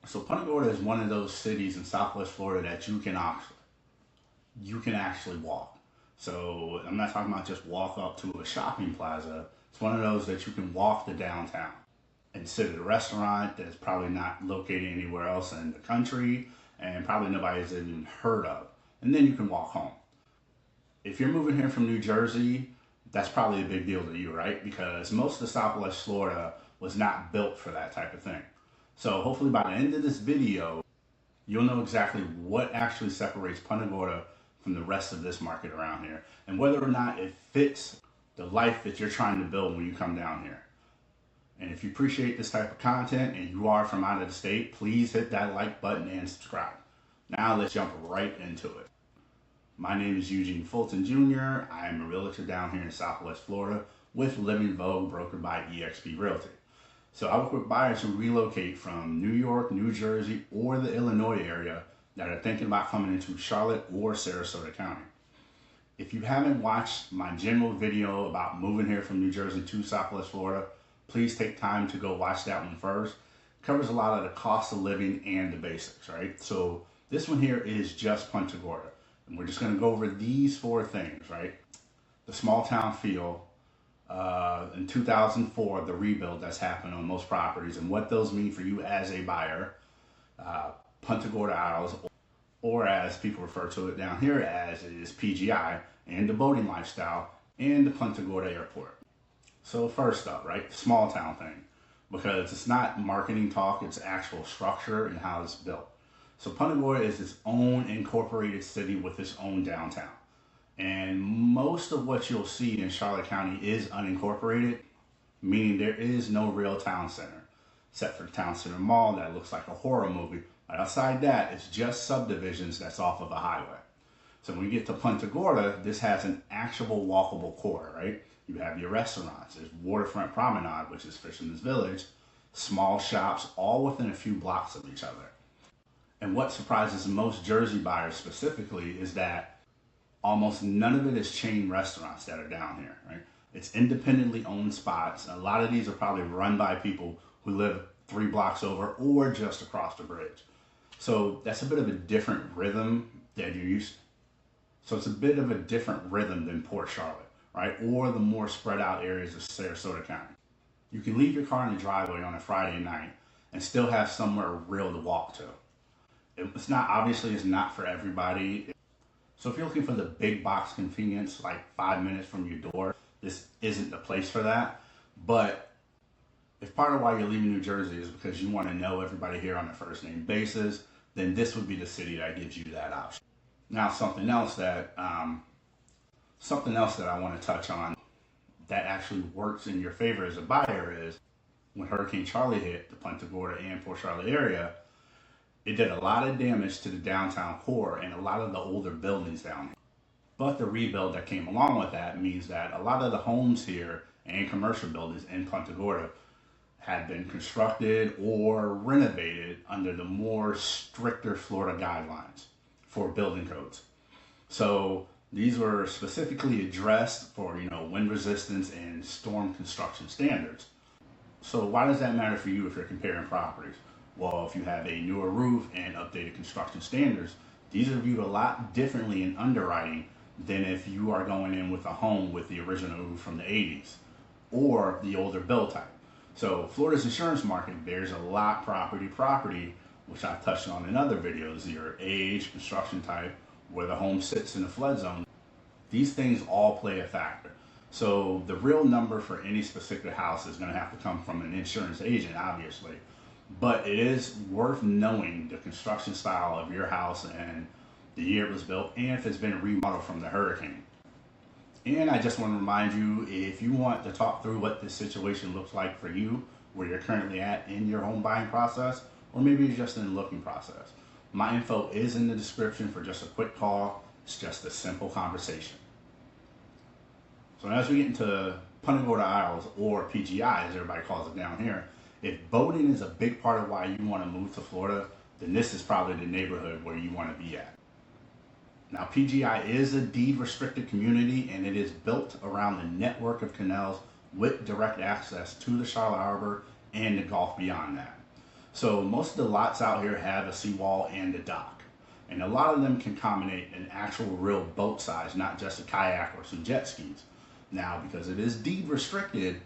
So Punta Gorda is one of those cities in Southwest Florida that you can actually walk. So I'm not talking about just walk up to a shopping plaza. It's one of those that you can walk to downtown and sit at a restaurant that's probably not located anywhere else in the country and probably nobody's even heard of. And then you can walk home. If you're moving here from New Jersey, that's probably a big deal to you, right? Because most of the Southwest Florida was not built for that type of thing. So hopefully by the end of this video, you'll know exactly what actually separates Punta Gorda from the rest of this market around here and whether or not it fits the life that you're trying to build when you come down here. And if you appreciate this type of content and you are from out of the state, please hit that like button and subscribe. Now let's jump right into it. My name is Eugene Fulton Jr. I am a realtor down here in Southwest Florida with Living Vogue, brokered by eXp Realty. So I work with buyers who relocate from New York, New Jersey, or the Illinois area that are thinking about coming into Charlotte or Sarasota County. If you haven't watched my general video about moving here from New Jersey to Southwest Florida, please take time to go watch that one first. It covers a lot of the cost of living and the basics, right? So this one here is just Punta Gorda. And we're just gonna go over these four things, right? The small town feel, in 2004, the rebuild that's happened on most properties and what those mean for you as a buyer, Punta Gorda Isles, or as people refer to it down here as is PGI, and the boating lifestyle, and the Punta Gorda Airport. So first up, right, the small town thing, because it's not marketing talk, it's actual structure and how it's built. So Punta Gorda is its own incorporated city with its own downtown. And most of what you'll see in Charlotte County is unincorporated, meaning there is no real town center, except for the town center mall that looks like a horror movie. But outside that, it's just subdivisions that's off of a highway. So when you get to Punta Gorda, this has an actual walkable core, right? You have your restaurants, there's Waterfront Promenade, which is Fisherman's Village, small shops, all within a few blocks of each other. And what surprises most Jersey buyers specifically is that almost none of it is chain restaurants that are down here, right? It's independently owned spots. A lot of these are probably run by people who live 3 blocks over or just across the bridge. So that's a bit of a different rhythm that you're used to. So it's a bit of a different rhythm than Port Charlotte, right? Or the more spread out areas of Sarasota County. You can leave your car in the driveway on a Friday night and still have somewhere real to walk to. It's not, obviously it's not for everybody. So if you're looking for the big box convenience, like 5 minutes from your door, this isn't the place for that. But if part of why you're leaving New Jersey is because you want to know everybody here on a first name basis, then this would be the city that gives you that option. Now, something else that I want to touch on that actually works in your favor as a buyer is when Hurricane Charley hit the Punta Gorda and Port Charlotte area, it did a lot of damage to the downtown core and a lot of the older buildings down here. But the rebuild that came along with that means that a lot of the homes here and commercial buildings in Punta Gorda had been constructed or renovated under the more stricter Florida guidelines for building codes. So these were specifically addressed for, wind resistance and storm construction standards. So why does that matter for you if you're comparing properties? Well, if you have a newer roof and updated construction standards, these are viewed a lot differently in underwriting than if you are going in with a home with the original roof from the 80s or the older build type. So Florida's insurance market bears a lot property, which I've touched on in other videos, your age, construction type, where the home sits in the flood zone. These things all play a factor. So the real number for any specific house is going to have to come from an insurance agent, obviously. But it is worth knowing the construction style of your house and the year it was built and if it's been remodeled from the hurricane. And I just want to remind you, if you want to talk through what this situation looks like for you, where you're currently at in your home buying process, or maybe you're just in the looking process, my info is in the description for just a quick call. It's just a simple conversation. So as we get into Punta Gorda Isles, or PGI as everybody calls it down here, if boating is a big part of why you want to move to Florida, then this is probably the neighborhood where you want to be at. Now, PGI is a deed restricted community and it is built around the network of canals with direct access to the Charlotte Harbor and the Gulf beyond that. So most of the lots out here have a seawall and a dock. And a lot of them can accommodate an actual real boat size, not just a kayak or some jet skis. Now, because it is deed restricted,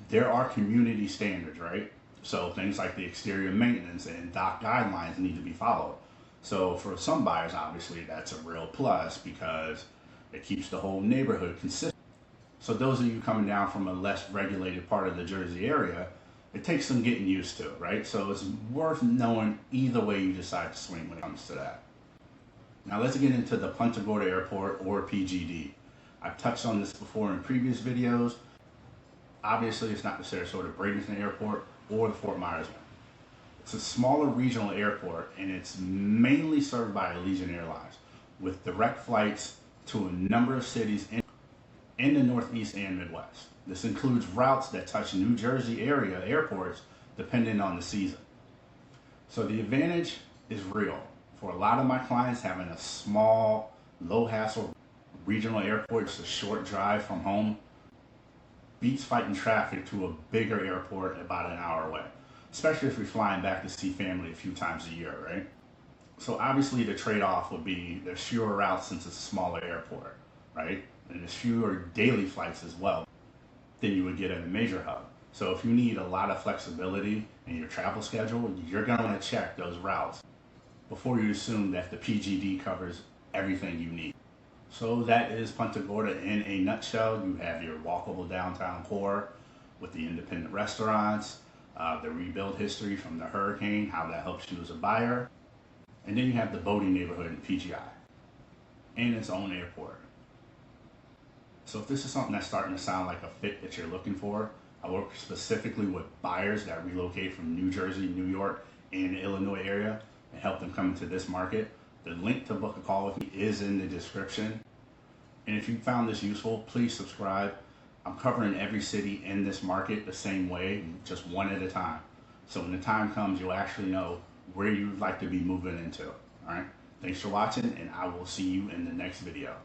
there are community standards, right? So things like the exterior maintenance and dock guidelines need to be followed. So for some buyers, obviously, that's a real plus because it keeps the whole neighborhood consistent. So those of you coming down from a less regulated part of the Jersey area, it takes some getting used to, right? So it's worth knowing either way you decide to swing when it comes to that. Now let's get into the Punta Gorda Airport, or PGD. I've touched on this before in previous videos. Obviously, it's not the Sarasota-Bradenton Airport or the Fort Myers one. It's a smaller regional airport, and it's mainly served by Allegiant Airlines, with direct flights to a number of cities in the Northeast and Midwest. This includes routes that touch New Jersey area airports depending on the season. So the advantage is real. For a lot of my clients, having a small, low-hassle regional airport, just a short drive from home, beats fighting traffic to a bigger airport about an hour away, especially if you're flying back to see family a few times a year, right? So obviously the trade-off would be there's fewer routes since it's a smaller airport, right? And there's fewer daily flights as well than you would get at a major hub. So if you need a lot of flexibility in your travel schedule, you're going to want to check those routes before you assume that the PGD covers everything you need. So that is Punta Gorda in a nutshell. You have your walkable downtown core with the independent restaurants, the rebuild history from the hurricane, how that helps you as a buyer. And then you have the boating neighborhood in PGI and its own airport. So if this is something that's starting to sound like a fit that you're looking for, I work specifically with buyers that relocate from New Jersey, New York, and the Illinois area and help them come into this market. The link to book a call with me is in the description. And if you found this useful, please subscribe. I'm covering every city in this market the same way, just one at a time. So when the time comes, you'll actually know where you'd like to be moving into. All right. Thanks for watching, and I will see you in the next video.